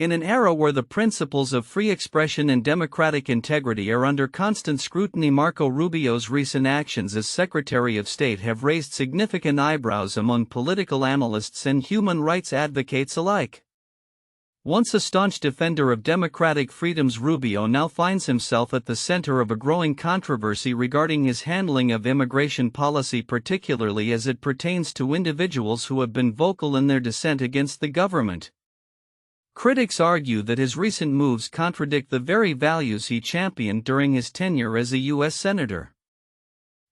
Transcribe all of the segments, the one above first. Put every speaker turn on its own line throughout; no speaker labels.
In an era where the principles of free expression and democratic integrity are under constant scrutiny, Marco Rubio's recent actions as Secretary of State have raised significant eyebrows among political analysts and human rights advocates alike. Once a staunch defender of democratic freedoms, Rubio now finds himself at the center of a growing controversy regarding his handling of immigration policy, particularly as it pertains to individuals who have been vocal in their dissent against the government. Critics argue that his recent moves contradict the very values he championed during his tenure as a U.S. Senator.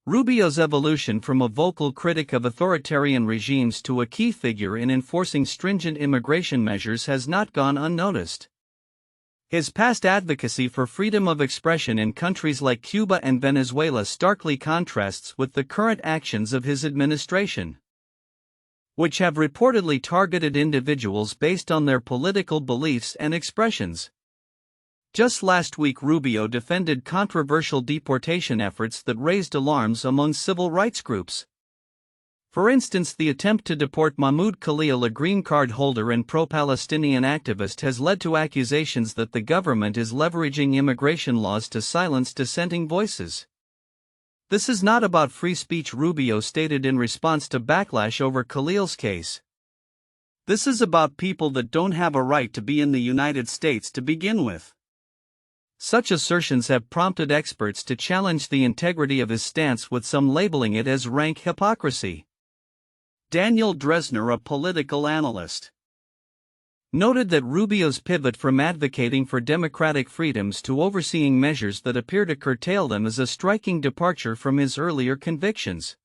Rubio's evolution from a vocal critic of authoritarian regimes to a key figure in enforcing stringent immigration measures has not gone unnoticed. His past advocacy for freedom of expression in countries like Cuba and Venezuela starkly contrasts with the current actions of his administration, which have reportedly targeted individuals based on their political beliefs and expressions. Just last week, Rubio defended controversial deportation efforts that raised alarms among civil rights groups. For instance, the attempt to deport Mahmoud Khalil, a green card holder and pro-Palestinian activist, has led to accusations that the government is leveraging immigration laws to silence dissenting voices. "This is not about free speech," Rubio stated in response to backlash over Khalil's case. "This is about people that don't have a right to be in the United States to begin with." Such assertions have prompted experts to challenge the integrity of his stance, with some labeling it as rank hypocrisy. Daniel Dresner, a political analyst, noted that Rubio's pivot from advocating for democratic freedoms to overseeing measures that appear to curtail them is a striking departure from his earlier convictions.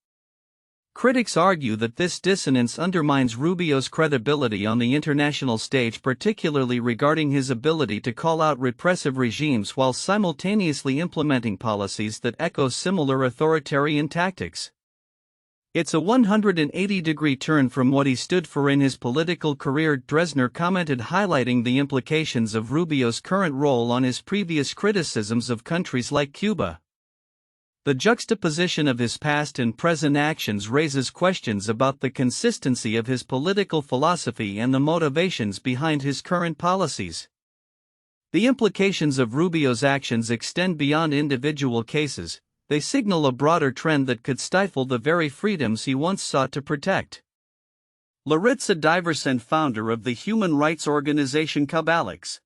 Critics argue that this dissonance undermines Rubio's credibility on the international stage, particularly regarding his ability to call out repressive regimes while simultaneously implementing policies that echo similar authoritarian tactics. "It's a 180-degree turn from what he stood for in his political career," Dresner commented, highlighting the implications of Rubio's current role on his previous criticisms of countries like Cuba. The juxtaposition of his past and present actions raises questions about the consistency of his political philosophy and the motivations behind his current policies. The implications of Rubio's actions extend beyond individual cases. They signal a broader trend that could stifle the very freedoms he once sought to protect. Laritza Diversent, founder of the human rights organization Cabalex,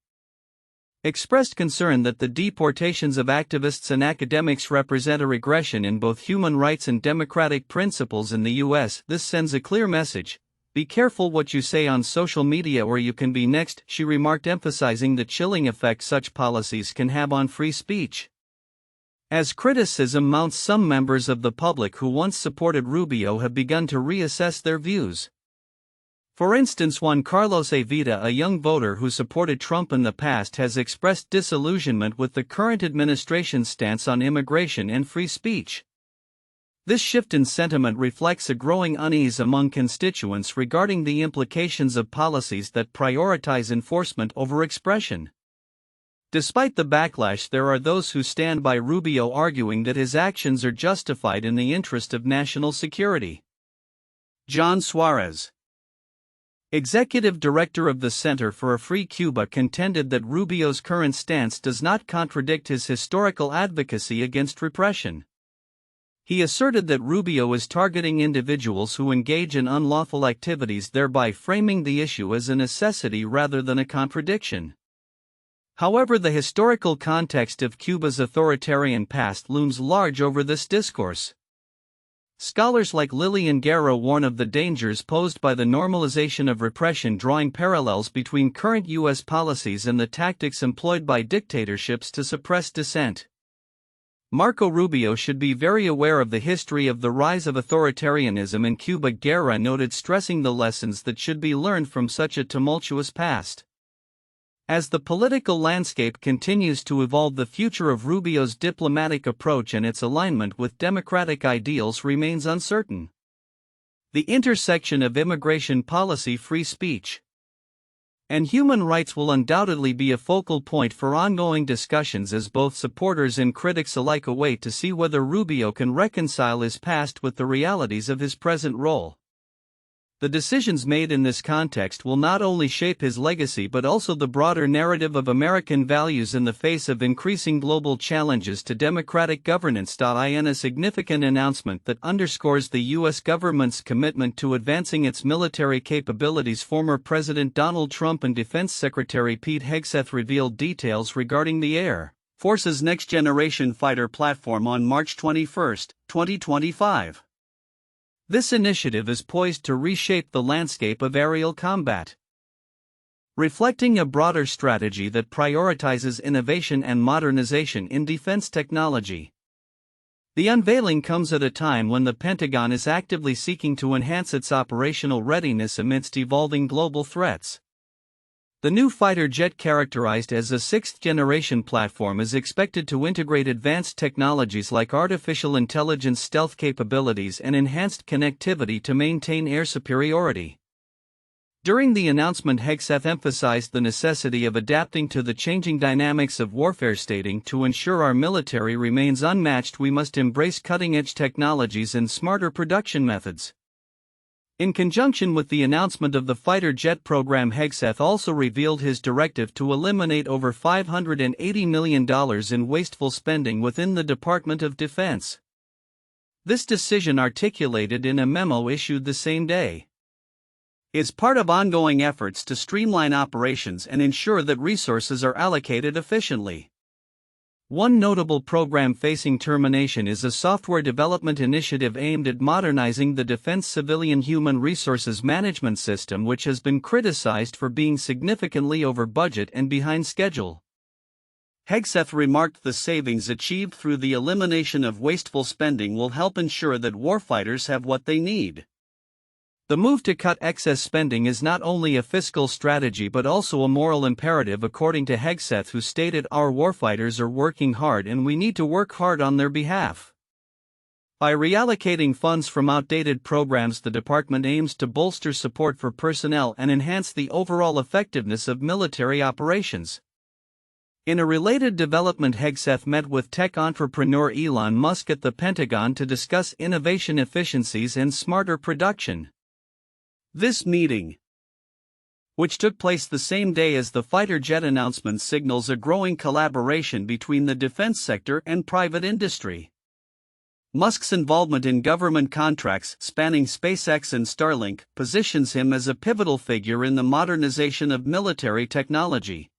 expressed concern that the deportations of activists and academics represent a regression in both human rights and democratic principles in the U.S. "This sends a clear message. Be careful what you say on social media or you can be next," she remarked, emphasizing the chilling effect such policies can have on free speech. As criticism mounts, some members of the public who once supported Rubio have begun to reassess their views. For instance, Juan Carlos Evita, a young voter who supported Trump in the past, has expressed disillusionment with the current administration's stance on immigration and free speech. This shift in sentiment reflects a growing unease among constituents regarding the implications of policies that prioritize enforcement over expression. Despite the backlash, there are those who stand by Rubio, arguing that his actions are justified in the interest of national security. John Suarez, executive director of the Center for a Free Cuba, contended that Rubio's current stance does not contradict his historical advocacy against repression. He asserted that Rubio is targeting individuals who engage in unlawful activities, thereby framing the issue as a necessity rather than a contradiction. However, the historical context of Cuba's authoritarian past looms large over this discourse. Scholars like Lillian Guerra warn of the dangers posed by the normalization of repression, drawing parallels between current U.S. policies and the tactics employed by dictatorships to suppress dissent. Marco Rubio should be very aware of the history of the rise of authoritarianism in Cuba, Guerra noted, stressing the lessons that should be learned from such a tumultuous past. As the political landscape continues to evolve, the future of Rubio's diplomatic approach and its alignment with democratic ideals remains uncertain. The intersection of immigration policy, free speech, and human rights will undoubtedly be a focal point for ongoing discussions, as both supporters and critics alike await to see whether Rubio can reconcile his past with the realities of his present role. The decisions made in this context will not only shape his legacy but also the broader narrative of American values in the face of increasing global challenges to democratic governance. In a significant announcement that underscores the U.S. government's commitment to advancing its military capabilities, former President Donald Trump and Defense Secretary Pete Hegseth revealed details regarding the Air Force's next-generation fighter platform on March 21, 2025. This initiative is poised to reshape the landscape of aerial combat, reflecting a broader strategy that prioritizes innovation and modernization in defense technology. The unveiling comes at a time when the Pentagon is actively seeking to enhance its operational readiness amidst evolving global threats. The new fighter jet, characterized as a sixth-generation platform, is expected to integrate advanced technologies like artificial intelligence, stealth capabilities, and enhanced connectivity to maintain air superiority. During the announcement, Hegseth emphasized the necessity of adapting to the changing dynamics of warfare, stating, "To ensure our military remains unmatched, we must embrace cutting-edge technologies and smarter production methods." In conjunction with the announcement of the fighter jet program, Hegseth also revealed his directive to eliminate over $580 million in wasteful spending within the Department of Defense. This decision, articulated in a memo issued the same day, is part of ongoing efforts to streamline operations and ensure that resources are allocated efficiently. One notable program facing termination is a software development initiative aimed at modernizing the Defense Civilian Human Resources Management System, which has been criticized for being significantly over budget and behind schedule. Hegseth remarked the savings achieved through the elimination of wasteful spending will help ensure that warfighters have what they need. The move to cut excess spending is not only a fiscal strategy but also a moral imperative, according to Hegseth, who stated, "Our warfighters are working hard and we need to work hard on their behalf." By reallocating funds from outdated programs, the department aims to bolster support for personnel and enhance the overall effectiveness of military operations. In a related development, Hegseth met with tech entrepreneur Elon Musk at the Pentagon to discuss innovation, efficiencies, and smarter production. This meeting, which took place the same day as the fighter jet announcement, signals a growing collaboration between the defense sector and private industry. Musk's involvement in government contracts spanning SpaceX and Starlink positions him as a pivotal figure in the modernization of military technology.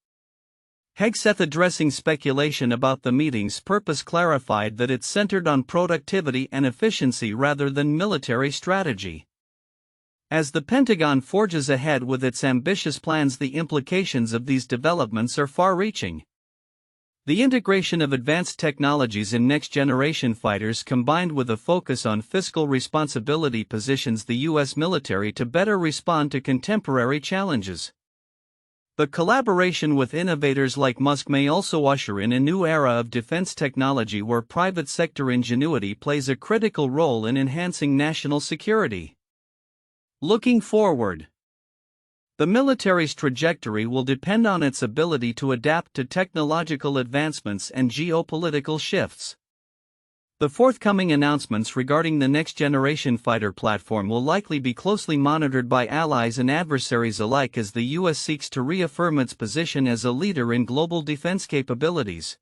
Hegseth, addressing speculation about the meeting's purpose, clarified that it centered on productivity and efficiency rather than military strategy. As the Pentagon forges ahead with its ambitious plans, the implications of these developments are far-reaching. The integration of advanced technologies in next-generation fighters, combined with a focus on fiscal responsibility, positions the U.S. military to better respond to contemporary challenges. The collaboration with innovators like Musk may also usher in a new era of defense technology where private sector ingenuity plays a critical role in enhancing national security. Looking forward, the military's trajectory will depend on its ability to adapt to technological advancements and geopolitical shifts. The forthcoming announcements regarding the next-generation fighter platform will likely be closely monitored by allies and adversaries alike as the U.S. seeks to reaffirm its position as a leader in global defense capabilities.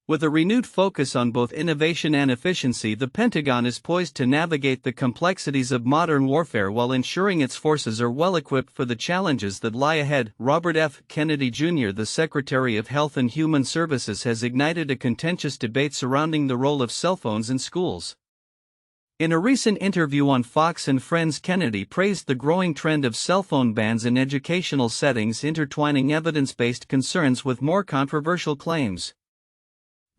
With a renewed focus on both innovation and efficiency, the Pentagon is poised to navigate the complexities of modern warfare while ensuring its forces are well-equipped for the challenges that lie ahead. Robert F. Kennedy Jr., the Secretary of Health and Human Services, has ignited a contentious debate surrounding the role of cell phones in schools. In a recent interview on Fox and Friends, Kennedy praised the growing trend of cell phone bans in educational settings, intertwining evidence-based concerns with more controversial claims.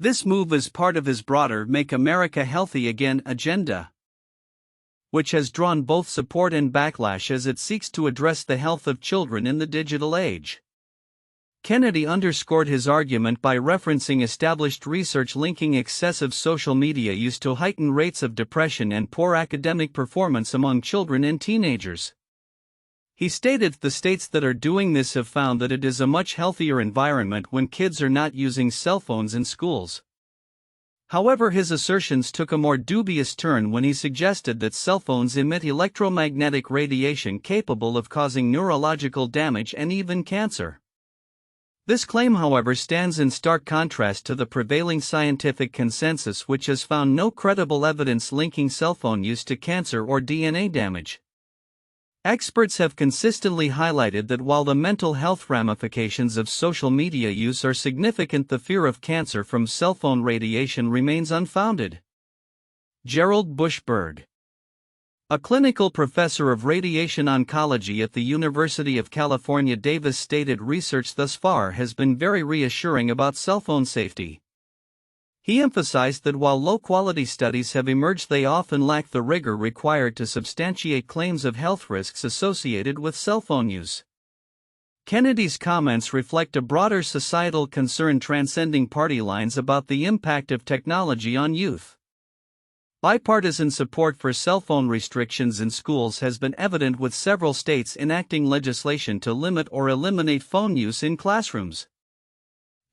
This move is part of his broader Make America Healthy Again agenda, which has drawn both support and backlash as it seeks to address the health of children in the digital age. Kennedy underscored his argument by referencing established research linking excessive social media use to heightened rates of depression and poor academic performance among children and teenagers. He stated, "The states that are doing this have found that it is a much healthier environment when kids are not using cell phones in schools. However, his assertions took a more dubious turn when he suggested that cell phones emit electromagnetic radiation capable of causing neurological damage and even cancer. This claim, however, stands in stark contrast to the prevailing scientific consensus, which has found no credible evidence linking cell phone use to cancer or DNA damage. Experts have consistently highlighted that while the mental health ramifications of social media use are significant, the fear of cancer from cell phone radiation remains unfounded. Gerald Bushberg, a clinical professor of radiation oncology at the University of California, Davis, stated research thus far has been very reassuring about cell phone safety. He emphasized that while low-quality studies have emerged, they often lack the rigor required to substantiate claims of health risks associated with cell phone use. Kennedy's comments reflect a broader societal concern transcending party lines about the impact of technology on youth. Bipartisan support for cell phone restrictions in schools has been evident, with several states enacting legislation to limit or eliminate phone use in classrooms.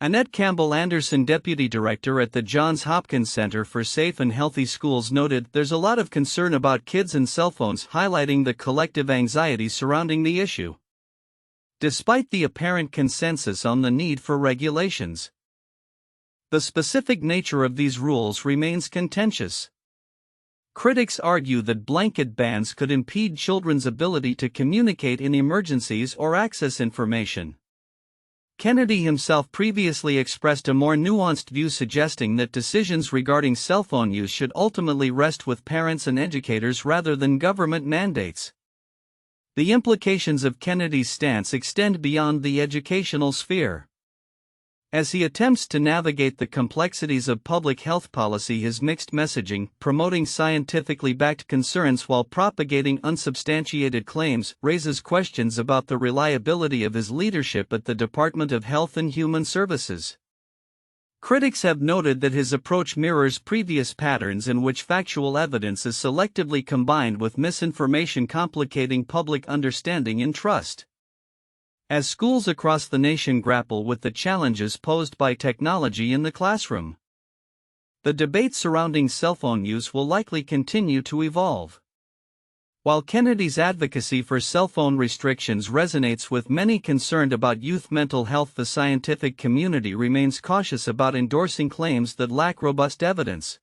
Annette Campbell Anderson, deputy director at the Johns Hopkins Center for Safe and Healthy Schools, noted, "There's a lot of concern about kids and cell phones," highlighting the collective anxiety surrounding the issue. Despite the apparent consensus on the need for regulations, the specific nature of these rules remains contentious. Critics argue that blanket bans could impede children's ability to communicate in emergencies or access information. Kennedy himself previously expressed a more nuanced view, suggesting that decisions regarding cell phone use should ultimately rest with parents and educators rather than government mandates. The implications of Kennedy's stance extend beyond the educational sphere. As he attempts to navigate the complexities of public health policy, his mixed messaging, promoting scientifically backed concerns while propagating unsubstantiated claims, raises questions about the reliability of his leadership at the Department of Health and Human Services. Critics have noted that his approach mirrors previous patterns in which factual evidence is selectively combined with misinformation, complicating public understanding and trust. As schools across the nation grapple with the challenges posed by technology in the classroom, the debate surrounding cell phone use will likely continue to evolve. While Kennedy's advocacy for cell phone restrictions resonates with many concerned about youth mental health, the scientific community remains cautious about endorsing claims that lack robust evidence.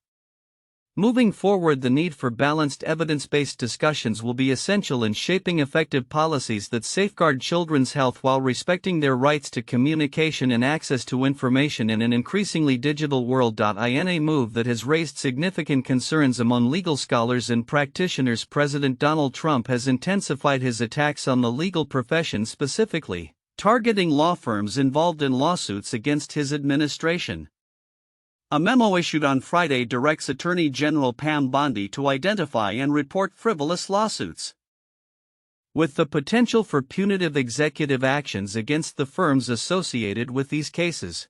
Moving forward, the need for balanced evidence-based discussions will be essential in shaping effective policies that safeguard children's health while respecting their rights to communication and access to information in an increasingly digital world. In a move that has raised significant concerns among legal scholars and practitioners, President Donald Trump has intensified his attacks on the legal profession, specifically targeting law firms involved in lawsuits against his administration. A memo issued on Friday directs Attorney General Pam Bondi to identify and report frivolous lawsuits, with the potential for punitive executive actions against the firms associated with these cases.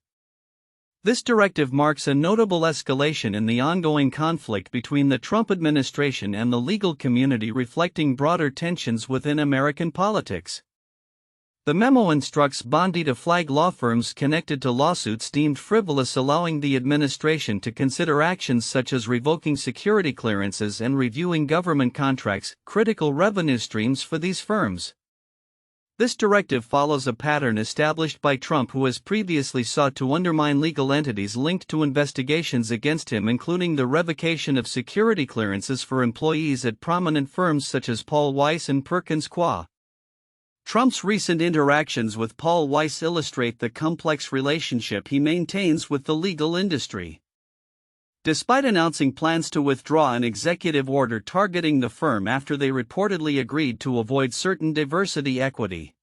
This directive marks a notable escalation in the ongoing conflict between the Trump administration and the legal community, reflecting broader tensions within American politics. The memo instructs Bondi to flag law firms connected to lawsuits deemed frivolous, allowing the administration to consider actions such as revoking security clearances and reviewing government contracts, critical revenue streams for these firms. This directive follows a pattern established by Trump, who has previously sought to undermine legal entities linked to investigations against him, including the revocation of security clearances for employees at prominent firms such as Paul Weiss and Perkins Coie. Trump's recent interactions with Paul Weiss illustrate the complex relationship he maintains with the legal industry. Despite announcing plans to withdraw an executive order targeting the firm after they reportedly agreed to avoid certain diversity, equity,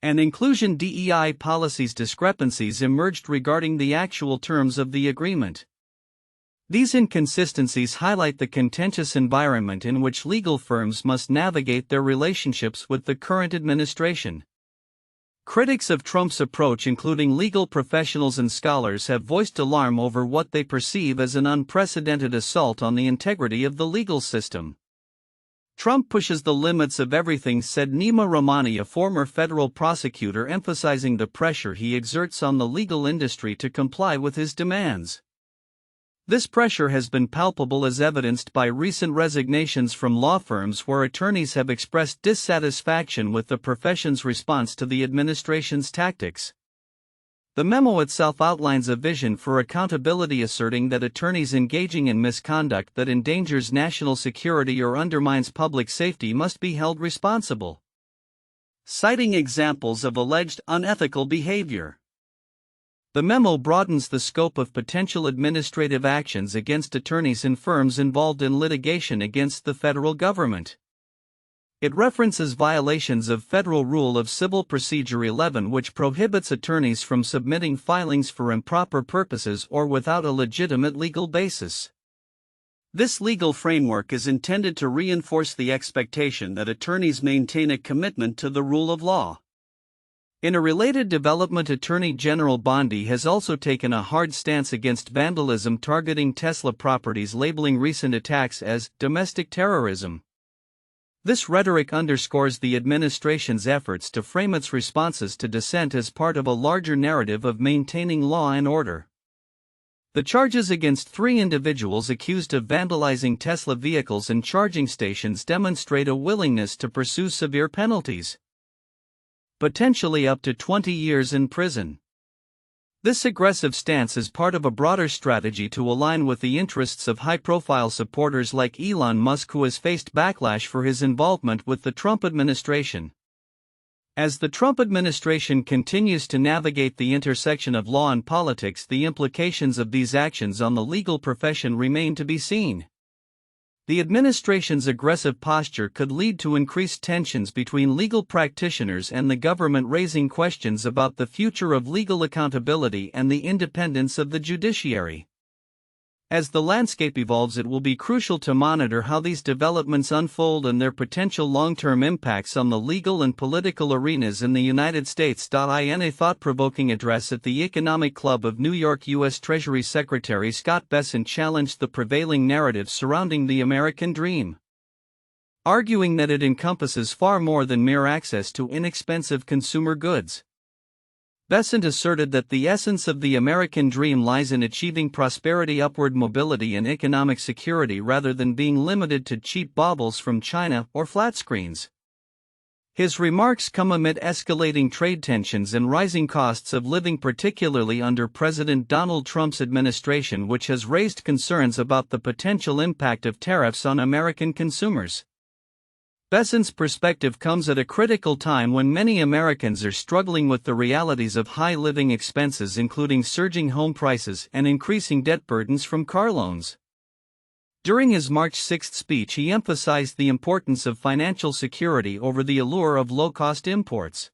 and inclusion (DEI) policies, discrepancies emerged regarding the actual terms of the agreement. These inconsistencies highlight the contentious environment in which legal firms must navigate their relationships with the current administration. Critics of Trump's approach, including legal professionals and scholars, have voiced alarm over what they perceive as an unprecedented assault on the integrity of the legal system. Trump pushes the limits of everything, said Nima Rahmani, a former federal prosecutor, emphasizing the pressure he exerts on the legal industry to comply with his demands. This pressure has been palpable as evidenced by recent resignations from law firms where attorneys have expressed dissatisfaction with the profession's response to the administration's tactics. The memo itself outlines a vision for accountability, asserting that attorneys engaging in misconduct that endangers national security or undermines public safety must be held responsible, citing examples of alleged unethical behavior. The memo broadens the scope of potential administrative actions against attorneys in firms involved in litigation against the federal government. It references violations of Federal Rule of Civil Procedure 11, which prohibits attorneys from submitting filings for improper purposes or without a legitimate legal basis. This legal framework is intended to reinforce the expectation that attorneys maintain a commitment to the rule of law. In a related development, Attorney General Bondi has also taken a hard stance against vandalism targeting Tesla properties, labeling recent attacks as domestic terrorism. This rhetoric underscores the administration's efforts to frame its responses to dissent as part of a larger narrative of maintaining law and order. The charges against 3 individuals accused of vandalizing Tesla vehicles and charging stations demonstrate a willingness to pursue severe penalties, potentially up to 20 years in prison. This aggressive stance is part of a broader strategy to align with the interests of high-profile supporters like Elon Musk, who has faced backlash for his involvement with the Trump administration. As the Trump administration continues to navigate the intersection of law and politics, the implications of these actions on the legal profession remain to be seen. The administration's aggressive posture could lead to increased tensions between legal practitioners and the government, raising questions about the future of legal accountability and the independence of the judiciary. As the landscape evolves, it will be crucial to monitor how these developments unfold and their potential long-term impacts on the legal and political arenas in the United States. In a thought-provoking address at the Economic Club of New York, U.S. Treasury Secretary Scott Bessent challenged the prevailing narrative surrounding the American dream, arguing that it encompasses far more than mere access to inexpensive consumer goods. Bessent asserted that the essence of the American dream lies in achieving prosperity, upward mobility, and economic security rather than being limited to cheap baubles from China or flat screens. His remarks come amid escalating trade tensions and rising costs of living, particularly under President Donald Trump's administration, which has raised concerns about the potential impact of tariffs on American consumers. Bessent's perspective comes at a critical time when many Americans are struggling with the realities of high living expenses, including surging home prices and increasing debt burdens from car loans. During his March 6 speech, he emphasized the importance of financial security over the allure of low-cost imports.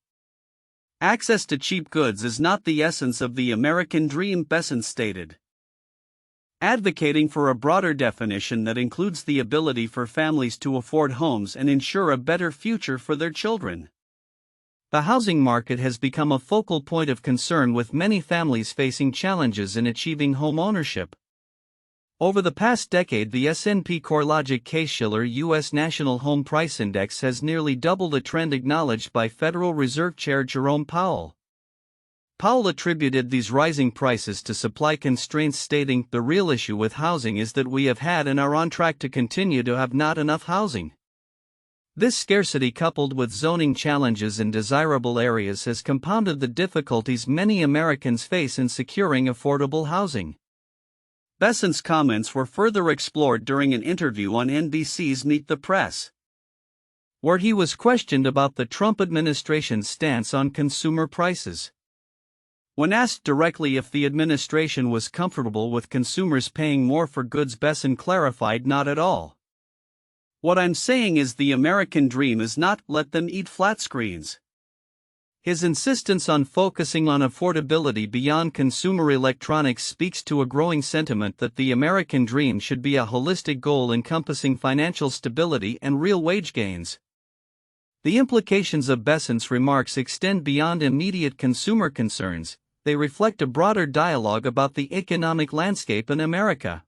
Access to cheap goods is not the essence of the American dream, Bessent stated, advocating for a broader definition that includes the ability for families to afford homes and ensure a better future for their children. The housing market has become a focal point of concern, with many families facing challenges in achieving home ownership. Over the past decade, the S&P CoreLogic Case-Shiller U.S. National Home Price Index has nearly doubled, a trend acknowledged by Federal Reserve Chair Jerome Powell. Powell attributed these rising prices to supply constraints, stating, "The real issue with housing is that we have had and are on track to continue to have not enough housing." This scarcity, coupled with zoning challenges in desirable areas, has compounded the difficulties many Americans face in securing affordable housing. Bessent's comments were further explored during an interview on NBC's Meet the Press, where he was questioned about the Trump administration's stance on consumer prices. When asked directly if the administration was comfortable with consumers paying more for goods, Bessent clarified, "Not at all. What I'm saying is the American dream is not let them eat flat screens." His insistence on focusing on affordability beyond consumer electronics speaks to a growing sentiment that the American dream should be a holistic goal encompassing financial stability and real wage gains. The implications of Bessent's remarks extend beyond immediate consumer concerns. They reflect a broader dialogue about the economic landscape in America.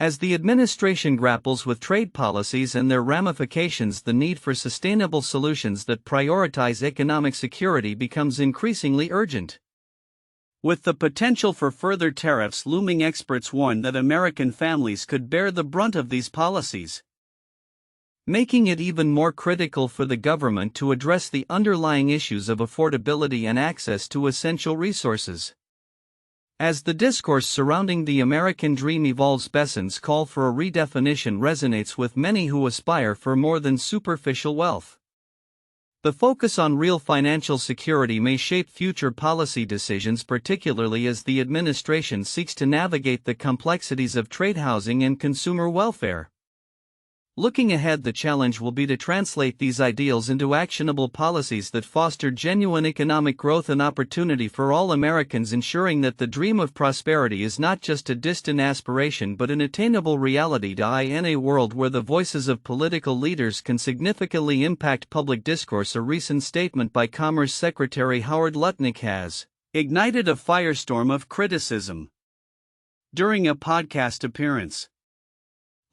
As the administration grapples with trade policies and their ramifications, the need for sustainable solutions that prioritize economic security becomes increasingly urgent.
With the potential for further tariffs looming, experts warn that American families could bear the brunt of these policies,
making it even more critical for the government to address the underlying issues of affordability and access to essential resources. As the discourse surrounding the American dream evolves, Besant's call for a redefinition resonates with many who aspire for more than superficial wealth. The focus on real financial security may shape future policy decisions, particularly as the administration seeks to navigate the complexities of trade, housing, and consumer welfare. Looking ahead, the challenge will be to translate these ideals into actionable policies that foster genuine economic growth and opportunity for all Americans, ensuring that the dream of prosperity is not just a distant aspiration but an attainable reality. In a world where the voices of political leaders can significantly impact public discourse, a recent statement by Commerce Secretary Howard Lutnick has
ignited a firestorm of criticism. During a podcast appearance,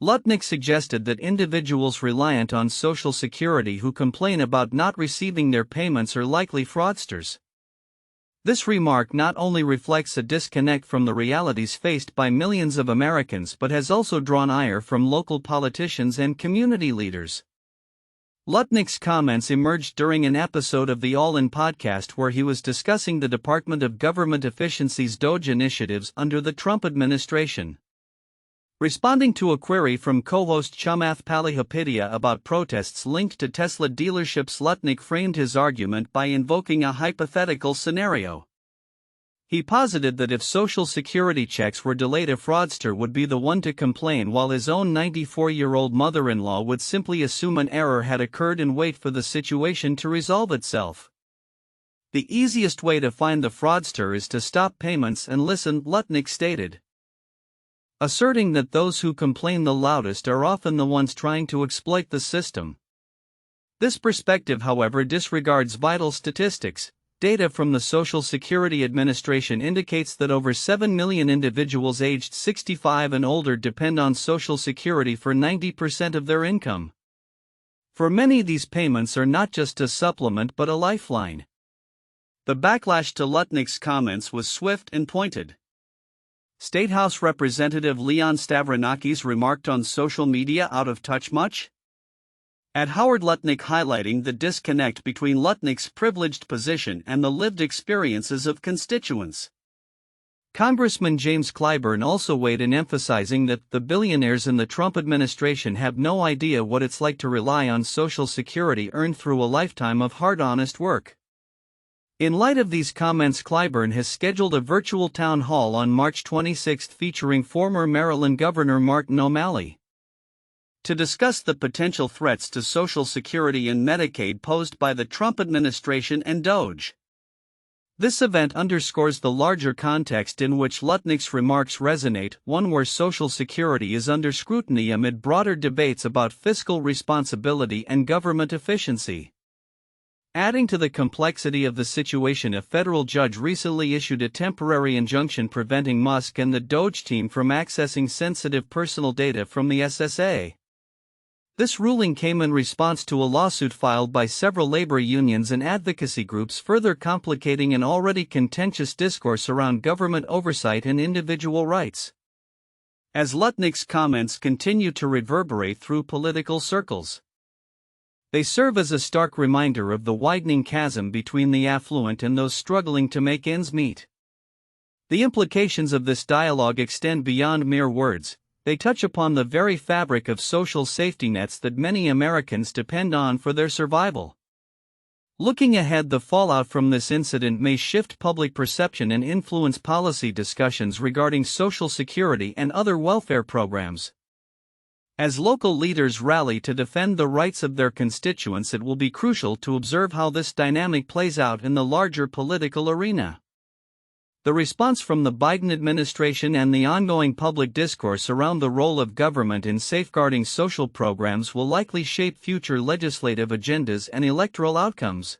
Lutnick suggested that individuals reliant on Social Security who complain about not receiving their payments are likely fraudsters. This remark not only reflects a disconnect from the realities faced by millions of Americans but has also drawn ire from local politicians and community leaders. Lutnick's comments emerged during an episode of the All In podcast where he was discussing the Department of Government Efficiency's DOGE initiatives under the Trump administration. Responding to a query from co-host Chamath Palihapitiya about protests linked to Tesla dealerships, Lutnick framed his argument by invoking a hypothetical scenario. He posited that if Social Security checks were delayed, a fraudster would be the one to complain, while his own 94-year-old mother-in-law would simply assume an error had occurred and wait for the situation to resolve itself. The easiest way to find the fraudster is to stop payments and listen, Lutnick stated, asserting that those who complain the loudest are often the ones trying to exploit the system. This perspective, however, disregards vital statistics. Data from the Social Security Administration indicates that over 7 million individuals aged 65 and older depend on Social Security for 90% of their income. For many, these payments are not just a supplement but a lifeline. The backlash to Lutnick's comments was swift and pointed. State House Representative Leon Stavronakis remarked on social media, "Out of touch much?" at Howard Lutnick, highlighting the disconnect between Lutnick's privileged position and the lived experiences of constituents. Congressman James Clyburn also weighed in, emphasizing that the billionaires in the Trump administration have no idea what it's like to rely on Social Security earned through a lifetime of hard, honest work. In light of these comments, Clyburn has scheduled a virtual town hall on March 26 featuring former Maryland Governor Martin O'Malley to discuss the potential threats to Social Security and Medicaid posed by the Trump administration and DOGE. This event underscores the larger context in which Lutnick's remarks resonate, one where Social Security is under scrutiny amid broader debates about fiscal responsibility and government efficiency. Adding to the complexity of the situation, a federal judge recently issued a temporary injunction preventing Musk and the DOGE team from accessing sensitive personal data from the SSA. This ruling came in response to a lawsuit filed by several labor unions and advocacy groups, further complicating an already contentious discourse around government oversight and individual rights. As Lutnick's comments continue to reverberate through political circles, they serve as a stark reminder of the widening chasm between the affluent and those struggling to make ends meet. The implications of this dialogue extend beyond mere words. They touch upon the very fabric of social safety nets that many Americans depend on for their survival. Looking ahead, the fallout from this incident may shift public perception and influence policy discussions regarding Social Security and other welfare programs. As local leaders rally to defend the rights of their constituents, it will be crucial to observe how this dynamic plays out in the larger political arena. The response from the Biden administration and the ongoing public discourse around the role of government in safeguarding social programs will likely shape future legislative agendas and electoral outcomes.